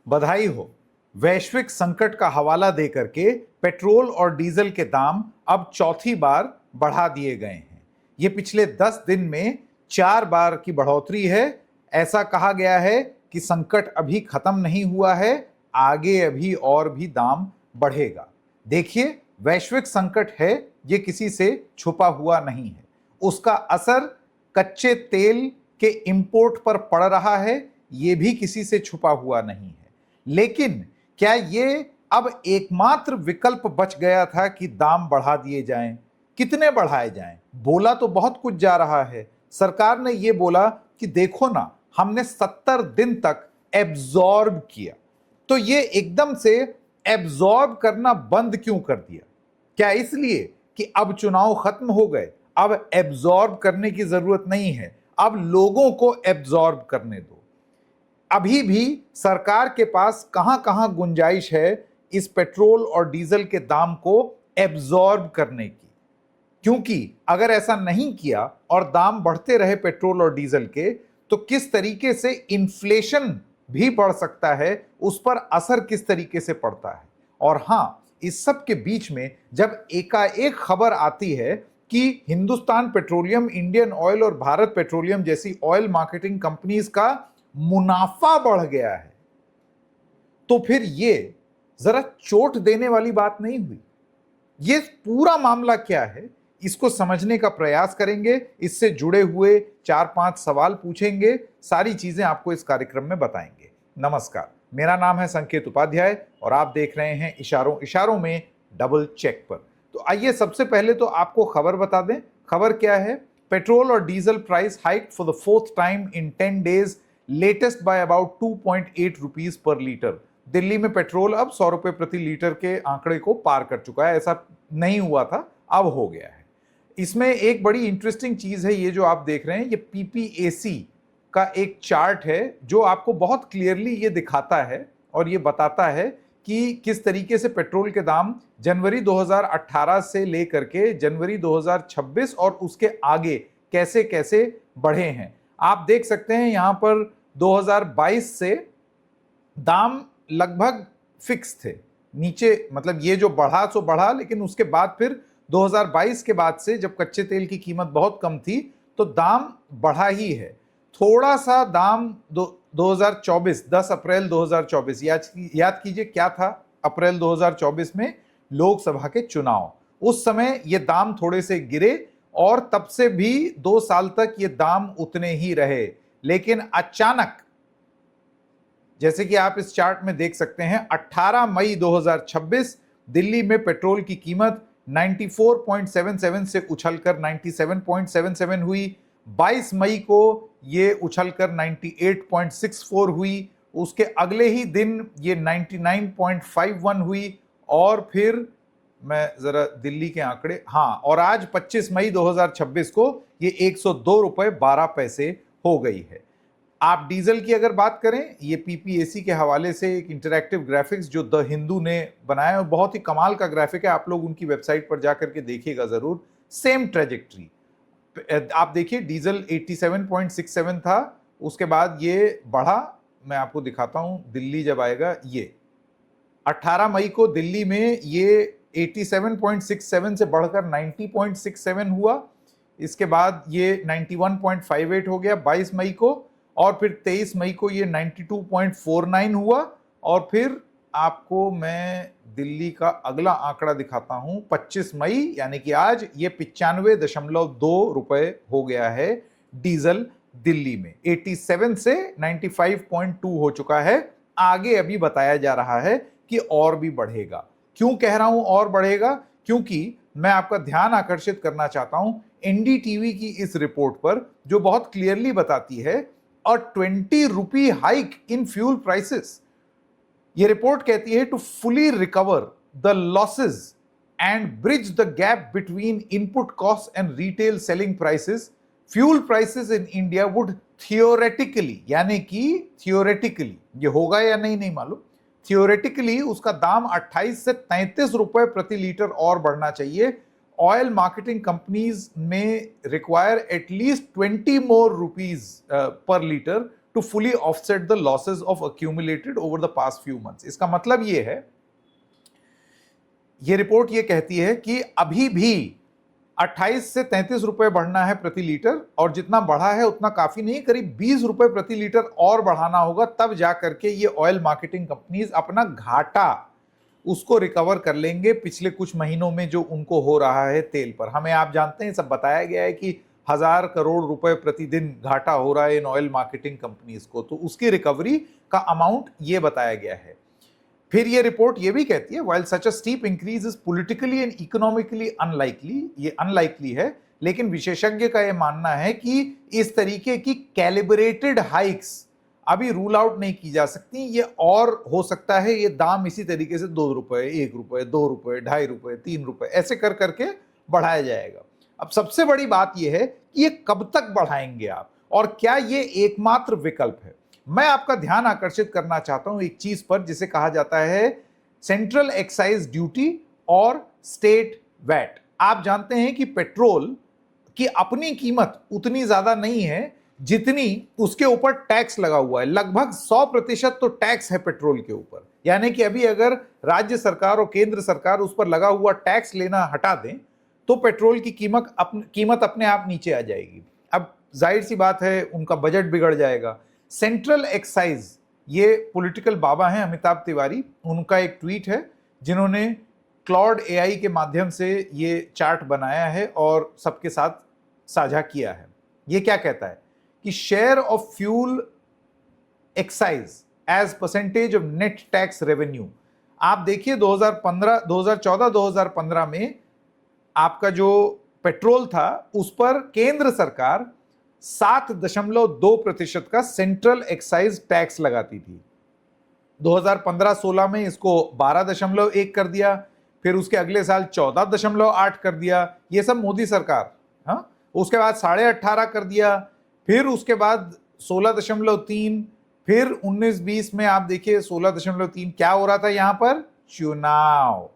बधाई हो। वैश्विक संकट का हवाला देकर के पेट्रोल और डीजल के दाम अब चौथी बार बढ़ा दिए गए हैं। ये पिछले 10 दिन में 4 बार की बढ़ोतरी है। ऐसा कहा गया है कि संकट अभी खत्म नहीं हुआ है, आगे अभी और भी दाम बढ़ेगा। देखिए, वैश्विक संकट है, ये किसी से छुपा हुआ नहीं है। उसका असर कच्चे तेल के इंपोर्ट पर पड़ रहा है, ये भी किसी से छुपा हुआ नहीं है। लेकिन क्या ये अब एकमात्र विकल्प बच गया था कि दाम बढ़ा दिए जाएं? कितने बढ़ाए जाएं? बोला तो बहुत कुछ जा रहा है। सरकार ने ये बोला कि देखो ना, हमने 70 दिन तक एब्जॉर्ब किया। तो ये एकदम से एब्जॉर्ब करना बंद क्यों कर दिया? क्या इसलिए कि अब चुनाव खत्म हो गए, अब एब्जॉर्ब करने की जरूरत नहीं है, अब लोगों को एब्जॉर्ब करने दो? अभी भी सरकार के पास कहां कहां गुंजाइश है इस पेट्रोल और डीजल के दाम को एब्जॉर्ब करने की? क्योंकि अगर ऐसा नहीं किया और दाम बढ़ते रहे पेट्रोल और डीजल के, तो किस तरीके से इन्फ्लेशन भी बढ़ सकता है, उस पर असर किस तरीके से पड़ता है। और हां, इस सब के बीच में जब एकाएक खबर आती है कि हिंदुस्तान पेट्रोलियम, इंडियन ऑयल और भारत पेट्रोलियम जैसी ऑयल मार्केटिंग कंपनीज का मुनाफा बढ़ गया है, तो फिर ये जरा चोट देने वाली बात नहीं हुई? ये पूरा मामला क्या है, इसको समझने का प्रयास करेंगे। इससे जुड़े हुए 4-5 सवाल पूछेंगे, सारी चीजें आपको इस कार्यक्रम में बताएंगे। नमस्कार, मेरा नाम है संकेत उपाध्याय और आप देख रहे हैं इशारों इशारों में डबल चेक पर। तो आइए सबसे पहले तो आपको खबर बता दें। खबर क्या है? पेट्रोल और diesel price hiked for the 4th time in 10 days, latest by about 2.8 rupees per litre. Delhi में पेट्रोल अब 100 रुपए प्रति लीटर के आंकड़े को पार कर चुका है। ऐसा नहीं हुआ था, अब हो गया है। इसमें एक बड़ी इंटरेस्टिंग चीज है, ये जो आप देख रहे हैं, ये पीपीएसी का एक चार्ट है जो आपको बहुत क्लियरली ये दिखाता है और ये बताता है कि किस तरीके से पेट्रोल के दाम जनवरी 2018 से लेकर के जनवरी 2026 और उसके आगे कैसे कैसे बढ़े हैं। आप देख सकते हैं यहां पर 2022 से दाम लगभग फिक्स थे नीचे, मतलब ये जो बढ़ा सो बढ़ा, लेकिन उसके बाद फिर 2022 के बाद से जब कच्चे तेल की कीमत बहुत कम थी तो दाम बढ़ा ही है। थोड़ा सा दाम 2024 10 अप्रैल 2024, याद कीजिए क्या था अप्रैल 2024 में? लोकसभा के चुनाव। उस समय ये दाम थोड़े से गिरे और तब से भी 2 साल तक ये दाम उतने ही रहे। लेकिन अचानक, जैसे कि आप इस चार्ट में देख सकते हैं, 18 मई 2026 दिल्ली में पेट्रोल की कीमत 94.77 से उछलकर 97.77 हुई। 22 मई को ये उछलकर 98.64 हुई। उसके अगले ही दिन ये 99.51 हुई और फिर मैं जरा दिल्ली के आंकड़े, हाँ, और आज 25 मई 2026 को ये 102 रुपए 12 पैसे हो गई है। आप डीजल की अगर बात करें, ये पीपीएसी के हवाले से एक इंटरैक्टिव ग्राफिक्स जो द हिंदू ने बनाया है, बहुत ही कमाल का ग्राफिक है, आप लोग उनकी वेबसाइट पर जाकर के देखिएगा जरूर। सेम ट्रेजेक्ट्री आप देखिए, डीजल 87.67 था, उसके बाद ये बढ़ा। मैं आपको दिखाता हूं दिल्ली जब आएगा, ये 18 मई को दिल्ली में ये 87.67 से बढ़कर 90.67 हुआ। इसके बाद ये 91.58 हो गया 22 मई को, और फिर 23 मई को ये 92.49 हुआ। और फिर आपको मैं दिल्ली का अगला आंकड़ा दिखाता हूं, 25 मई यानी कि आज, ये 95.2 रुपए हो गया है डीजल दिल्ली में। 87 से 95.2 हो चुका है। आगे अभी बताया जा रहा है कि और भी बढ़ेगा। क्यों कह रहा हूं और बढ़ेगा? क्योंकि मैं आपका ध्यान आकर्षित करना चाहता हूं एनडीटीवी की इस रिपोर्ट पर, जो बहुत क्लियरली बताती है a 20 rupee hike in fuel prices. ये रिपोर्ट कहती है to fully recover the losses and bridge the gap between input cost and retail selling prices, fuel prices in India would theoretically, यानी कि थियोरेटिकली, ये होगा या नहीं नहीं मालूम, थियोरेटिकली उसका दाम 28 से 33 रुपए प्रति लीटर और बढ़ना चाहिए। ऑयल मार्केटिंग कंपनीज में require at least 20 more rupees per liter to fully offset the losses of accumulated over the past few months. इसका मतलब ये है, ये रिपोर्ट ये कहती है कि अभी भी 28 से 33 रुपए बढ़ना है प्रति लीटर, और जितना बढ़ा है उतना काफी नहीं, करीब 20 रुपए प्रति लीटर और बढ़ाना होगा, तब जाकर के ये ऑयल मार्केटिंग कंपनीज अपना घाटा उसको रिकवर कर लेंगे पिछले कुछ महीनों में जो उनको हो रहा है तेल पर। हमें आप जानते हैं, सब बताया गया है कि 1000 करोड़ रुपए प्रतिदिन घाटा हो रहा है इन ऑयल मार्केटिंग कंपनीज को, तो उसकी रिकवरी का अमाउंट ये बताया गया है। फिर ये रिपोर्ट ये भी कहती है, while such a steep increase is politically and economically unlikely, ये अनलाइकली है, लेकिन विशेषज्ञ का ये मानना है कि इस तरीके की कैलिब्रेटेड हाइक्स अभी रूल आउट नहीं की जा सकती, ये और हो सकता है ये दाम इसी तरीके से 2 रुपए, 1 रुपए, 2 रुपए, 2.5 रुपए, 3 रुपए ऐसे कर करके बढ़ाया जाएगा। अब सबसे बड़ी बात यह है कि ये कब तक बढ़ाएंगे आप, और क्या ये एकमात्र विकल्प है। मैं आपका ध्यान आकर्षित करना चाहता हूं एक चीज पर जिसे कहा जाता है सेंट्रल एक्साइज ड्यूटी और स्टेट वैट। आप जानते हैं कि पेट्रोल की अपनी कीमत उतनी ज्यादा नहीं है जितनी उसके ऊपर टैक्स लगा हुआ है। लगभग 100% तो टैक्स है पेट्रोल के ऊपर, यानी कि अभी अगर राज्य सरकार और केंद्र सरकार उस पर लगा हुआ टैक्स लेना हटा दें तो पेट्रोल की कीमत अपने आप नीचे आ जाएगी। अब जाहिर सी बात है उनका बजट बिगड़ जाएगा। सेंट्रल एक्साइज, ये पॉलिटिकल बाबा हैं अमिताभ तिवारी, उनका एक ट्वीट है जिन्होंने क्लॉड एआई के माध्यम से ये चार्ट बनाया है और सबके साथ साझा किया है। ये क्या कहता है कि share of fuel excise as percentage of net tax revenue. आप देखिए 2014-2015 में आपका जो पेट्रोल था उस पर केंद्र सरकार 7.2% का सेंट्रल एक्साइज टैक्स लगाती थी। 2015-16 में इसको 12.1 कर दिया, फिर उसके अगले साल 14.8 कर दिया, ये सब मोदी सरकार। हाँ, उसके बाद 18.5 कर दिया, फिर उसके बाद 16.3, फिर 19-20 में आप देखिए 16.3। क्या हो रहा था यहां पर? चुनाव,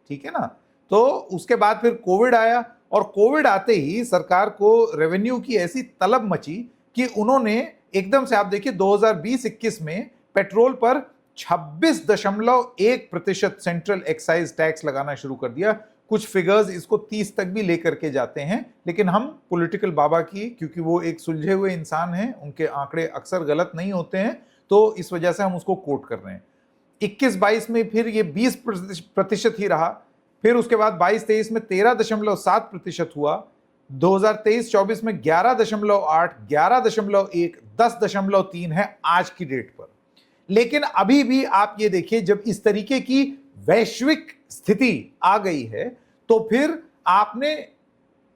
ठीक है ना। तो उसके बाद फिर कोविड आया, और कोविड आते ही सरकार को रेवेन्यू की ऐसी तलब मची कि उन्होंने एकदम से, आप देखिए 2020-21 में पेट्रोल पर 26.1% सेंट्रल एक्साइज टैक्स लगाना शुरू कर दिया। कुछ फिगर्स इसको 30 तक भी लेकर के जाते हैं, लेकिन हम पॉलिटिकल बाबा की, क्योंकि वो एक सुलझे हुए इंसान हैं, उनके आंकड़े अक्सर गलत नहीं होते हैं, तो इस वजह से हम उसको कोट कर रहे हैं। 21-22 में फिर ये 20% ही रहा, फिर उसके बाद 22-23 में 13.7% हुआ, 2023-24 में 11.8, 11.1, 10.3 है आज की डेट पर। लेकिन अभी भी आप ये देखिए, जब इस तरीके की वैश्विक स्थिति आ गई है तो फिर आपने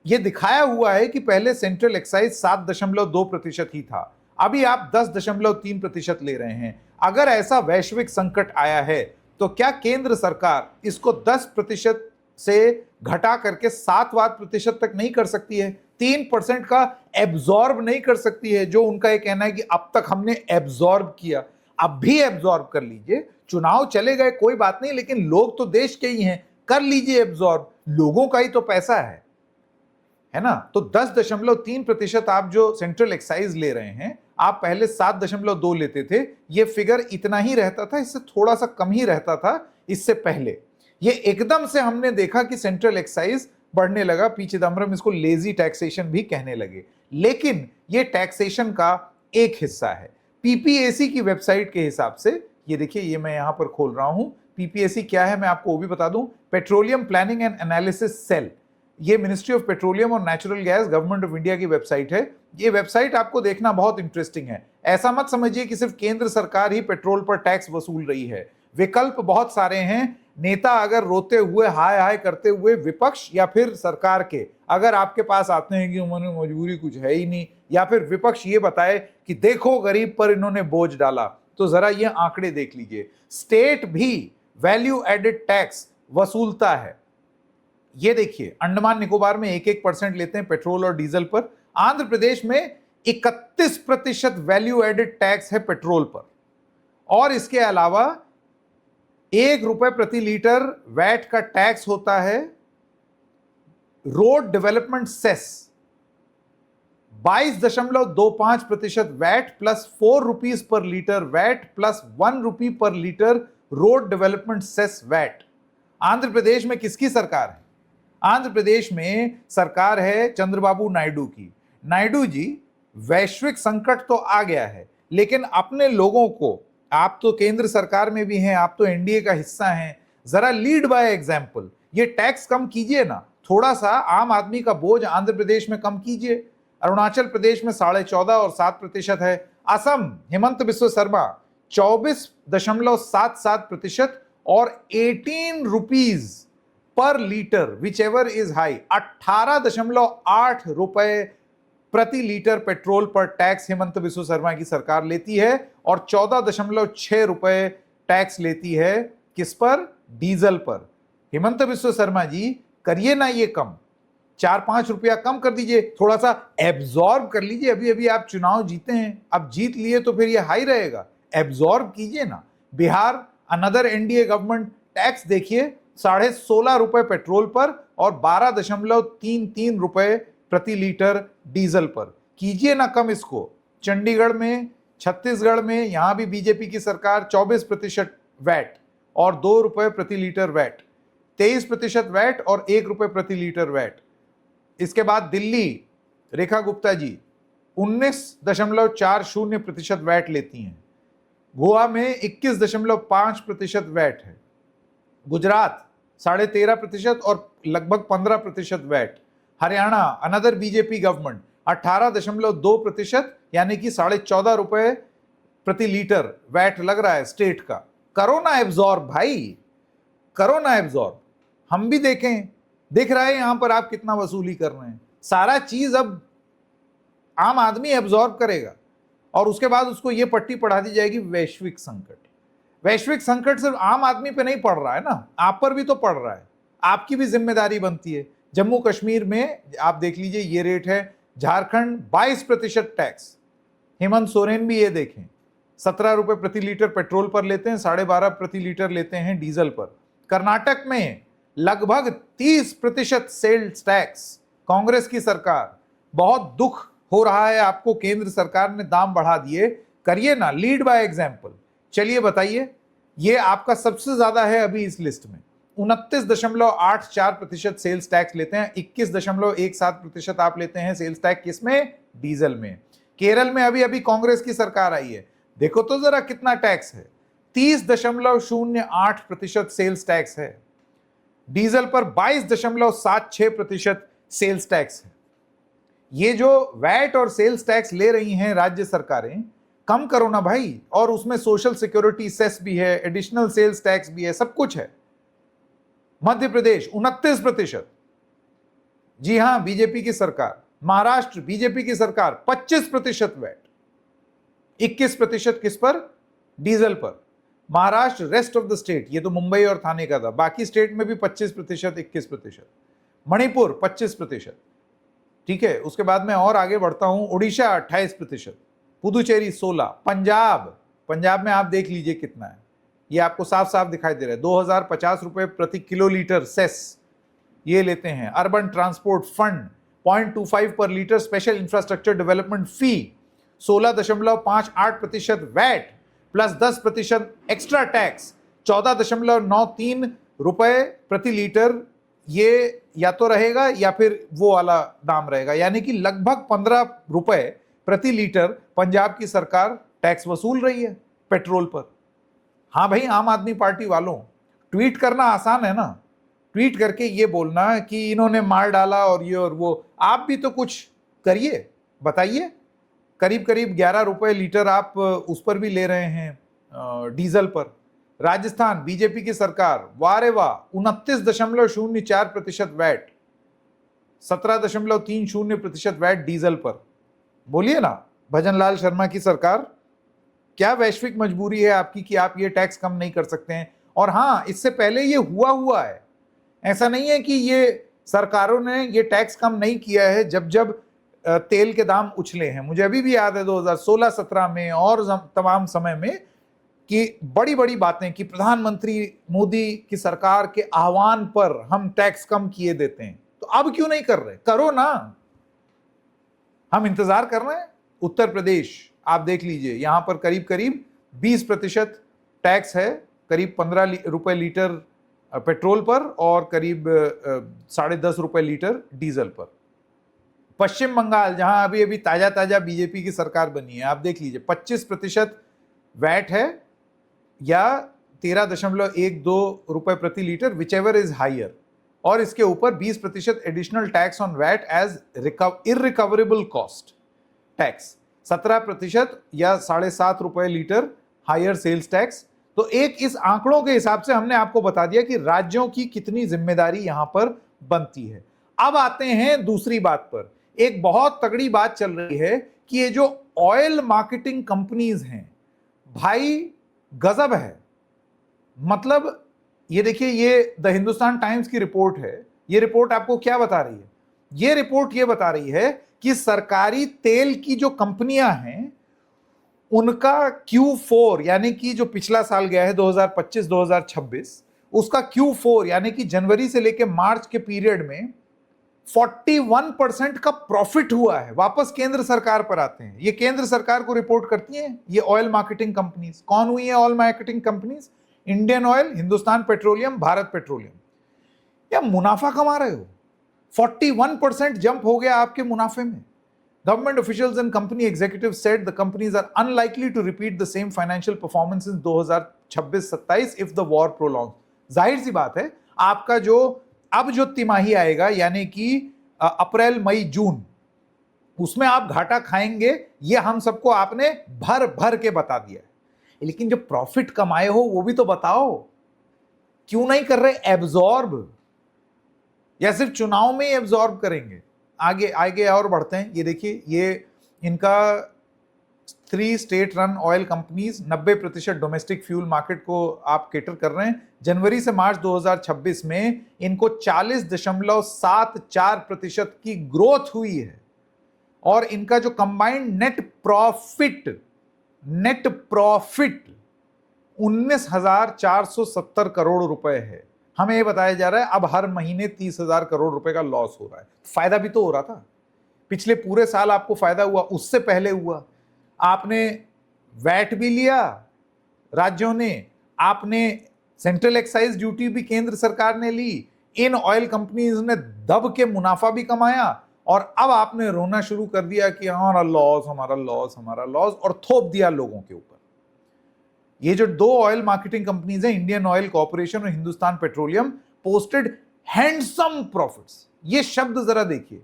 ये दिखाया हुआ है कि पहले सेंट्रल एक्साइज 7.2% ही था, अभी आप 10.3% ले रहे हैं। अगर ऐसा वैश्विक संकट आया है तो क्या केंद्र सरकार इसको 10% से घटा करके 7% तक नहीं कर सकती है? 3% का एब्जॉर्ब नहीं कर सकती है, जो उनका ये कहना है कि अब तक हमने एब्जॉर्ब किया, अब भी एब्जॉर्ब कर लीजिए। चुनाव चले गए कोई बात नहीं, लेकिन लोग तो देश के ही हैं, कर लीजिए एब्जॉर्ब, लोगों का ही तो पैसा है ना। तो 10.3% आप जो सेंट्रल एक्साइज ले रहे हैं, आप पहले 7.2 लेते थे, ये फिगर इतना ही रहता था, इससे थोड़ा सा कम ही रहता था इससे पहले। ये एकदम से हमने देखा कि सेंट्रल एक्साइज बढ़ने लगा, पीछे हम इसको लेजी टैक्सेशन भी कहने लगे, लेकिन ये टैक्सेशन का एक हिस्सा है। पीपीएसी की वेबसाइट के हिसाब से, ये देखिए, ये मैं यहां पर खोल रहा हूं, पीपीएसी क्या है मैं आपको वो भी बता दूं, petroleum planning and analysis cell, ये मिनिस्ट्री ऑफ पेट्रोलियम और natural gas, government of India की वेबसाइट है। ये वेबसाइट आपको देखना बहुत इंटरेस्टिंग है। ऐसा मत समझिए कि सिर्फ केंद्र सरकार ही पेट्रोल पर टैक्स वसूल रही है, विकल्प बहुत सारे हैं। नेता अगर रोते हुए, हाय हाय करते हुए, विपक्ष या फिर सरकार के अगर आपके पास आते हैं कि उन्होंने मजबूरी कुछ है ही नहीं, या फिर विपक्ष ये बताए कि देखो गरीब पर इन्होंने बोझ डाला, तो जरा ये आंकड़े देख लीजिए। स्टेट भी वैल्यू एडेड टैक्स वसूलता है। ये देखिए, अंडमान निकोबार में 1% लेते हैं पेट्रोल और डीजल पर, आंध्र प्रदेश में 31% वैल्यू एडेड टैक्स है पेट्रोल पर, और इसके अलावा 1 रुपए प्रति लीटर वैट का टैक्स होता है road development cess. 22.25% VAT plus 4 rupees per litre VAT plus 1 rupee per litre road development cess VAT. Andhra Pradesh में किसकी सरकार है? आंध्र प्रदेश में सरकार है चंद्रबाबू नायडू की। नायडू जी, वैश्विक संकट तो आ गया है, लेकिन अपने लोगों को, आप तो केंद्र सरकार में भी हैं, आप तो एनडीए का हिस्सा हैं, जरा लीड बाय एग्जाम्पल। ये टैक्स कम कीजिए ना, थोड़ा सा आम आदमी का बोझ आंध्र प्रदेश में कम कीजिए। अरुणाचल प्रदेश में 14.5 और 7% है। असम, हेमंत बिस्व शर्मा 24.77% और 18 rupees per litre, whichever is high, 18.8 रुपए प्रति लीटर पेट्रोल पर टैक्स हेमंत बिस्व शर्मा की सरकार लेती है और 14.6 रुपए टैक्स लेती है किस पर? डीजल पर। हेमंत बिस्व शर्मा जी, करिए ना ये कम, 4-5 रुपया कम कर दीजिए, थोड़ा सा एब्जॉर्ब कर लीजिए। अभी अभी आप चुनाव जीते हैं, अब जीत लिए तो फिर ये हाई रहेगा, एब्जॉर्ब कीजिए ना। Bihar, another NDA government, tax देखिए 16.5 रुपए पेट्रोल पर और 12.33 रुपए प्रति लीटर डीजल पर। कीजिए ना कम इसको। चंडीगढ़ में, छत्तीसगढ़ में, यहां भी बीजेपी की सरकार 24% वैट और 2 रुपए प्रति लीटर वैट, 23% वैट और 1 रुपए प्रति लीटर वैट। इसके बाद दिल्ली, रेखा गुप्ता जी 19.40% वैट लेती हैं। गोवा में 21.5% वैट है। गुजरात 13.5% और लगभग 15% VAT. Haryana, another BJP government, 18.2% यानी कि 14.5 रुपए प्रति लीटर वैट लग रहा है स्टेट का। करो ना एब्जॉर्ब भाई, करो ना एब्जॉर्ब। हम भी देखें, दिख रहा है यहां पर आप कितना वसूली कर रहे हैं। सारा चीज अब आम आदमी एब्जॉर्ब करेगा और उसके बाद उसको ये पट्टी पढ़ा दी जाएगी वैश्विक संकट। वैश्विक संकट सिर्फ आम आदमी पे नहीं पड़ रहा है ना, आप पर भी तो पड़ रहा है, आपकी भी जिम्मेदारी बनती है। जम्मू कश्मीर में आप देख लीजिए ये रेट है, झारखंड 22% टैक्स, हेमंत सोरेन भी ये देखें 17 रुपए प्रति लीटर पेट्रोल पर लेते हैं, 12.5 प्रति लीटर लेते हैं डीजल पर। कर्नाटक में लगभग 30% सेल्स टैक्स, कांग्रेस की सरकार। बहुत दुख हो रहा है आपको, केंद्र सरकार ने दाम बढ़ा दिए, करिए ना, लीड बाय एग्जाम्पल। चलिए बताइए, ये आपका सबसे ज्यादा है अभी इस लिस्ट में, 29.84% सेल्स टैक्स लेते हैं, 21.17% आप लेते हैं सेल्स टैक्स किसमें? डीजल में। केरल में अभी अभी कांग्रेस की सरकार आई है, देखो तो जरा कितना टैक्स है, 30.08% सेल्स टैक्स है। डीजल पर 22.76% सेल्स टैक्स है। ये जो वैट और सेल्स टैक्स ले रही हैं राज्य सरकारें, कम करो ना भाई। और उसमें सोशल सिक्योरिटी सेस भी है, एडिशनल सेल्स टैक्स भी है, सब कुछ है। मध्य प्रदेश 29%, जी हां बीजेपी की सरकार। महाराष्ट्र बीजेपी की सरकार 25% वैट, 21% किस पर? डीजल पर। Maharashtra, rest of the state, ये तो मुंबई और थाने का था, बाकी स्टेट में भी 25%, 21%। मणिपुर 25%, ठीक है। उसके बाद में और आगे बढ़ता हूं, उड़ीसा 28%, पुदुचेरी 16%, पंजाब में आप देख लीजिए कितना है, ये आपको साफ साफ दिखाई दे रहा है, 2050 रुपए प्रति किलो लीटर सेस ये लेते हैं। अर्बन ट्रांसपोर्ट फंड 0.25 पर लीटर, स्पेशल इंफ्रास्ट्रक्चर डेवलपमेंट फी 16.58% वैट प्लस 10% एक्स्ट्रा टैक्स, 14.93 रुपए प्रति लीटर। ये या तो रहेगा या फिर वो वाला दाम रहेगा, यानी कि लगभग 15 रुपए प्रति लीटर पंजाब की सरकार टैक्स वसूल रही है पेट्रोल पर। हाँ भाई, आम आदमी पार्टी वालों, ट्वीट करना आसान है ना, ट्वीट करके ये बोलना कि इन्होंने मार डाला और ये और वो, आप भी तो कुछ करिए, बताइए। करीब करीब 11 रुपए लीटर आप उस पर भी ले रहे हैं डीजल पर। राजस्थान बीजेपी की सरकार, वाह रे वाह, 29.04% वैट, 17.30% वैट डीजल पर। बोलिए ना भजन लाल शर्मा की सरकार, क्या वैश्विक मजबूरी है आपकी कि आप ये टैक्स कम नहीं कर सकते हैं? और हाँ, इससे पहले ये हुआ है, ऐसा नहीं है कि ये सरकारों ने ये टैक्स कम नहीं किया है जब जब तेल के दाम उछले हैं। मुझे अभी भी याद है 2016-17 में और तमाम समय में कि बड़ी बड़ी बातें कि प्रधानमंत्री मोदी की सरकार के आह्वान पर हम टैक्स कम किए देते हैं। तो अब क्यों नहीं कर रहे? करो ना, हम इंतजार कर रहे हैं। उत्तर प्रदेश आप देख लीजिए, यहां पर करीब करीब 20% टैक्स है, करीब 15 रुपए लीटर पेट्रोल पर और करीब 10.5 रुपए लीटर डीजल पर। पश्चिम बंगाल, जहां अभी अभी ताजा ताजा बीजेपी की सरकार बनी है, आप देख लीजिए 25% वैट है या 13.12 रुपए प्रति litre, whichever is higher, और इसके ऊपर 20% additional tax on VAT as irrecoverable cost tax, 17% या 7.5 रुपए लीटर हायर सेल्स टैक्स। तो एक इस आंकड़ों के हिसाब से हमने आपको बता दिया कि राज्यों की कितनी जिम्मेदारी यहां पर बनती है। अब आते हैं दूसरी बात पर। एक बहुत तगड़ी बात चल रही है कि ये जो ऑयल मार्केटिंग कंपनीज हैं भाई, गजब है। मतलब ये देखिए, ये द हिंदुस्तान टाइम्स की रिपोर्ट है। ये रिपोर्ट आपको क्या बता रही है? ये रिपोर्ट ये बता रही है कि सरकारी तेल की जो कंपनियां हैं उनका Q4 यानी कि जो पिछला साल गया है 2025-2026, उसका Q4 यानी कि जनवरी से लेकर मार्च के पीरियड में 41% का प्रॉफिट हुआ है। वापस केंद्र सरकार पर आते हैं। ये केंद्र सरकार को रिपोर्ट करती हैं ये ऑयल मार्केटिंग कंपनीज। कौन हुई है oil marketing companies? Indian oil, Hindustan petroleum, Bharat petroleum. या मुनाफा कमा रहे हो, 41% जंप हो गया आपके मुनाफे में। Government officials and company executives said the companies are unlikely to repeat the same financial performance in 2026-27 if the war prolongs। जाहिर सी बात है, आपका जो अब जो तिमाही आएगा यानी कि अप्रैल मई जून, उसमें आप घाटा खाएंगे, ये हम सबको आपने भर भर के बता दिया है। लेकिन जो प्रॉफिट कमाए हो वो भी तो बताओ, क्यों नहीं कर रहे एब्जॉर्ब, या सिर्फ चुनाव में ही एब्जॉर्ब करेंगे? आगे आगे और बढ़ते हैं। ये देखिए, ये इनका 3 state run oil companies 90% domestic fuel market को आप केटर कर रहे हैं। जनवरी से मार्च 2026 में इनको 40.74% की ग्रोथ हुई है और इनका जो कंबाइंड नेट प्रॉफिट 19,470 करोड़ रुपए है। हमें यह बताया जा रहा है अब हर महीने 30,000 करोड़ रुपए का लॉस हो रहा है। फायदा भी तो हो रहा था, पिछले पूरे साल आपको फायदा हुआ, उससे पहले हुआ। आपने वैट भी लिया राज्यों ने, आपने सेंट्रल एक्साइज ड्यूटी भी केंद्र सरकार ने ली, इन ऑयल कंपनीज ने दब के मुनाफा भी कमाया, और अब आपने रोना शुरू कर दिया कि हमारा लॉस, हमारा लॉस, हमारा लॉस, और थोप दिया लोगों के ऊपर। ये जो 2 ऑयल मार्केटिंग कंपनीज हैं, इंडियन ऑयल कॉर्पोरेशन और Hindustan petroleum, posted handsome profits. ये शब्द जरा देखिए,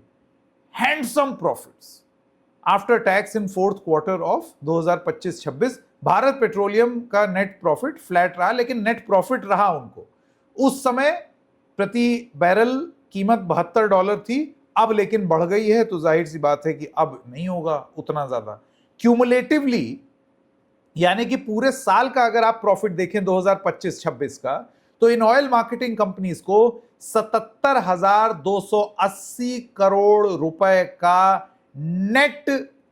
handsome profits after tax in fourth quarter of 2025-26। Bharat petroleum का नेट प्रॉफिट फ्लैट रहा, लेकिन नेट प्रॉफिट रहा उनको। उस समय प्रति बैरल कीमत $72 थी, अब लेकिन बढ़ गई है, तो जाहिर सी बात है कि अब नहीं होगा उतना ज्यादा। क्यूमुलेटिवली यानी कि पूरे साल का अगर आप प्रॉफिट देखें 2025-26 का, तो इन ऑयल मार्केटिंग कंपनीज को 77,280 करोड़ रुपए का नेट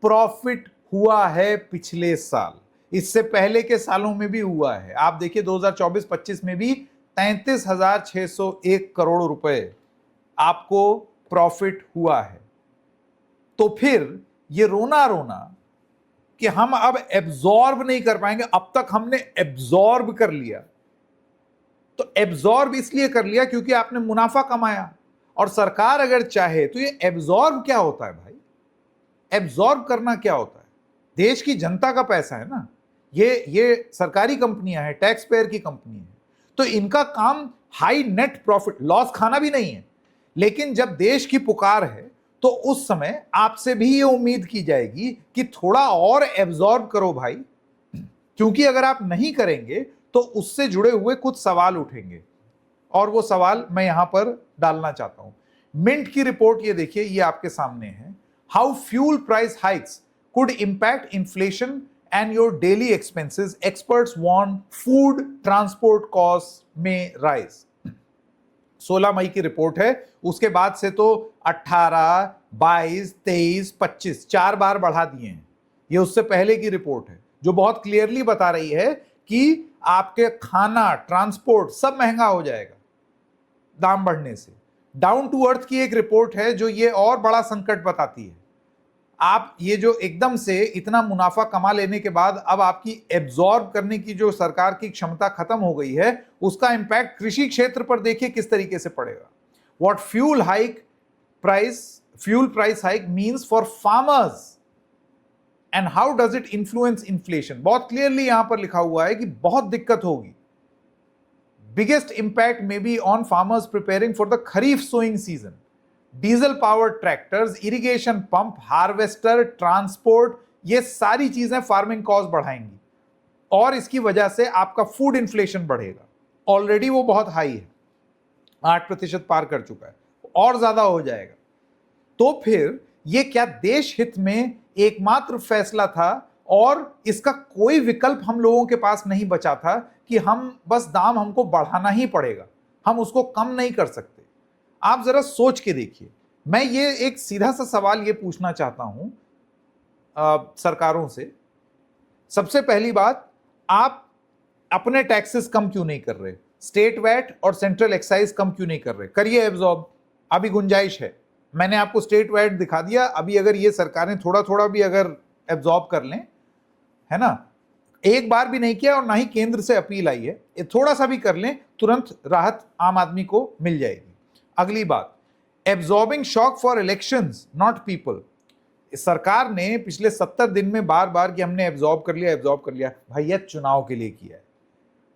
प्रॉफिट हुआ है पिछले साल। इससे पहले के सालों में भी हुआ है। आप देखिए 2024-25 में भी 33,601 करोड़ रुपए आपको प्रॉफिट हुआ है। तो फिर ये रोना रोना कि हम अब एब्जॉर्ब नहीं कर पाएंगे, अब तक हमने एब्जॉर्ब कर लिया। तो एब्जॉर्ब इसलिए कर लिया क्योंकि आपने मुनाफा कमाया, और सरकार अगर चाहे तो ये एब्जॉर्ब क्या होता है भाई? एब्जॉर्ब करना क्या होता है? देश की जनता का पैसा है ना, ये सरकारी कंपनियां हैं, टैक्स पेयर की कंपनी है, तो इनका काम हाई नेट प्रॉफिट, लॉस खाना भी नहीं है। लेकिन जब देश की पुकार है तो उस समय आपसे भी ये उम्मीद की जाएगी कि थोड़ा और एब्जॉर्ब करो भाई, क्योंकि अगर आप नहीं करेंगे तो उससे जुड़े हुए कुछ सवाल उठेंगे, और वो सवाल मैं यहां पर डालना चाहता हूं। मिंट की रिपोर्ट ये देखिए, ये आपके सामने है। How fuel price hikes could impact inflation and your daily expenses, experts warn food transport cost में राइज। 16 मई की रिपोर्ट है। उसके बाद से तो 18, 22, 23, 25 4 बार बढ़ा दिए हैं। ये उससे पहले की रिपोर्ट है जो बहुत क्लियरली बता रही है कि आपके खाना, ट्रांसपोर्ट सब महंगा हो जाएगा दाम बढ़ने से। डाउन टू अर्थ की एक रिपोर्ट है जो ये और बड़ा संकट बताती है। आप ये जो एकदम से इतना मुनाफा कमा लेने के बाद अब आपकी एब्जॉर्ब करने की जो सरकार की क्षमता खत्म हो गई है, उसका इंपैक्ट कृषि क्षेत्र पर देखिए किस तरीके से पड़ेगा। What fuel price hike means for farmers and how does it influence inflation. बहुत क्लियरली यहां पर लिखा हुआ है कि बहुत दिक्कत होगी। Biggest impact may be on farmers preparing for the kharif sowing season. Diesel powered tractors, irrigation pump, harvester, transport, ये सारी चीजें फार्मिंग कॉस्ट बढ़ाएंगी और इसकी वजह से आपका फूड इन्फ्लेशन बढ़ेगा। ऑलरेडी वो बहुत हाई है, 8% पार कर चुका है, और ज्यादा हो जाएगा। तो फिर ये क्या देश हित में एकमात्र फैसला था और इसका कोई विकल्प हम लोगों के पास नहीं बचा था कि हम बस दाम हमको बढ़ाना ही पड़ेगा, हम उसको कम नहीं कर सकते। आप जरा सोच के देखिए। मैं ये एक सीधा सा सवाल ये पूछना चाहता हूं सरकारों से। सबसे पहली बात, आप अपने टैक्सेस कम क्यों नहीं कर रहे? स्टेट वैट और सेंट्रल एक्साइज कम क्यों नहीं कर रहे? करिए एब्जॉर्ब, अभी गुंजाइश है। मैंने आपको स्टेट वैट दिखा दिया, अभी अगर ये सरकारें थोड़ा थोड़ा भी अगर एब्जॉर्ब कर लें, है ना, एक बार भी नहीं किया और ना ही केंद्र से अपील आई है, ये थोड़ा सा भी कर लें, तुरंत राहत आम आदमी को मिल जाएगी। अगली बात, absorbing shock for elections not people. सरकार ने पिछले 70 दिन में बार बार कि हमने एब्जॉर्ब कर लिया, भैया चुनाव के लिए किया है।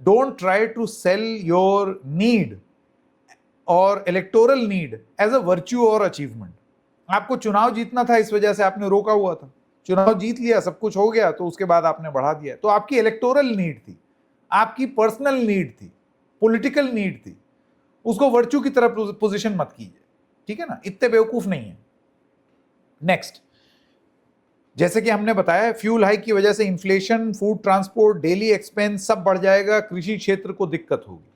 Don't try to sell your need और electoral need as a virtue और अचीवमेंट। आपको चुनाव जीतना था, इस वजह से आपने रोका हुआ था। चुनाव जीत लिया, सब कुछ हो गया, तो उसके बाद आपने बढ़ा दिया। तो आपकी इलेक्टोरल नीड थी, आपकी पर्सनल नीड थी, पॉलिटिकल नीड थी, उसको वर्च्यू की तरफ पोजीशन मत कीजिए, ठीक है ना, इतने बेवकूफ नहीं है। नेक्स्ट, जैसे कि हमने बताया, फ्यूल हाइक की वजह से inflation, food, transport, daily expense सब बढ़ जाएगा, कृषि क्षेत्र को दिक्कत होगी,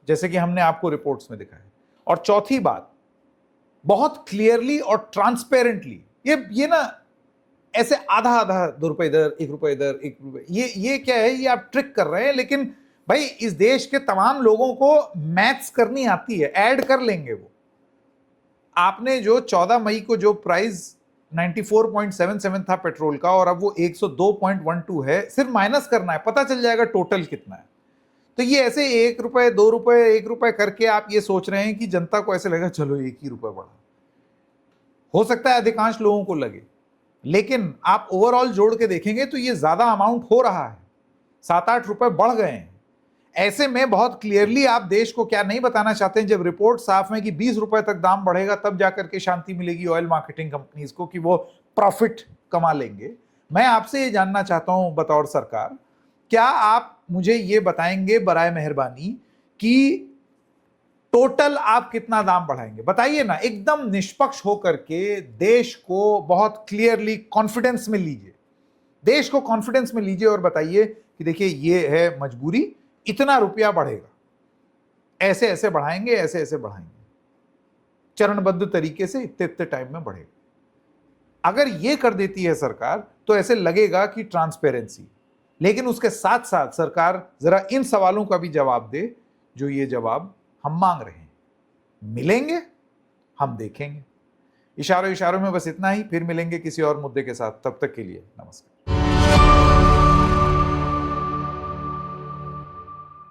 जैसे कि हमने आपको रिपोर्ट्स में दिखाया। और चौथी बात, बहुत क्लियरली और ट्रांसपेरेंटली, ये ना ऐसे आधा आधा, 2 रुपए इधर, 1 रुपए इधर, 1 रुपए, ये क्या है, ये आप ट्रिक कर रहे हैं। लेकिन भाई इस देश के तमाम लोगों को मैथ्स करनी आती है, ऐड कर लेंगे वो। आपने जो 14 मई को जो प्राइस 94.77 था पेट्रोल का, और अब वो 102.12 है, सिर्फ माइनस करना है, पता चल जाएगा टोटल कितना है। तो ये ऐसे 1 रुपए, 2 रुपए, 1 रुपए करके आप ये सोच रहे हैं कि जनता को ऐसे लगेगा चलो 1 ही रुपए बढ़ा। हो सकता है अधिकांश लोगों को लगे, लेकिन आप ओवरऑल जोड़ के देखेंगे तो ये ज्यादा अमाउंट हो रहा है, 7-8 रुपए बढ़ गए हैं। ऐसे में बहुत क्लियरली आप देश को क्या नहीं बताना चाहते हैं, जब रिपोर्ट साफ है कि 20 रुपए तक दाम बढ़ेगा तब जाकर के शांति मिलेगी ऑयल मार्केटिंग कंपनीज को कि वो प्रॉफिट कमा लेंगे। मैं आपसे ये जानना चाहता हूं बतौर सरकार, क्या आप मुझे ये बताएंगे बराए मेहरबानी कि टोटल आप कितना दाम बढ़ाएंगे? बताइए ना, एकदम निष्पक्ष होकर के देश को बहुत क्लियरली कॉन्फिडेंस में लीजिए, देश को कॉन्फिडेंस में लीजिए और बताइए कि देखिए ये है मजबूरी, इतना रुपया बढ़ेगा, ऐसे ऐसे बढ़ाएंगे, ऐसे ऐसे बढ़ाएंगे, चरणबद्ध तरीके से इतने इतने टाइम में बढ़ेगा। अगर ये कर देती है सरकार तो ऐसे लगेगा कि ट्रांसपेरेंसी। लेकिन उसके साथ साथ सरकार जरा इन सवालों का भी जवाब दे जो ये जवाब हम मांग रहे हैं। मिलेंगे, हम देखेंगे। इशारों इशारों में बस इतना ही, फिर मिलेंगे किसी और मुद्दे के साथ। तब तक के लिए नमस्कार।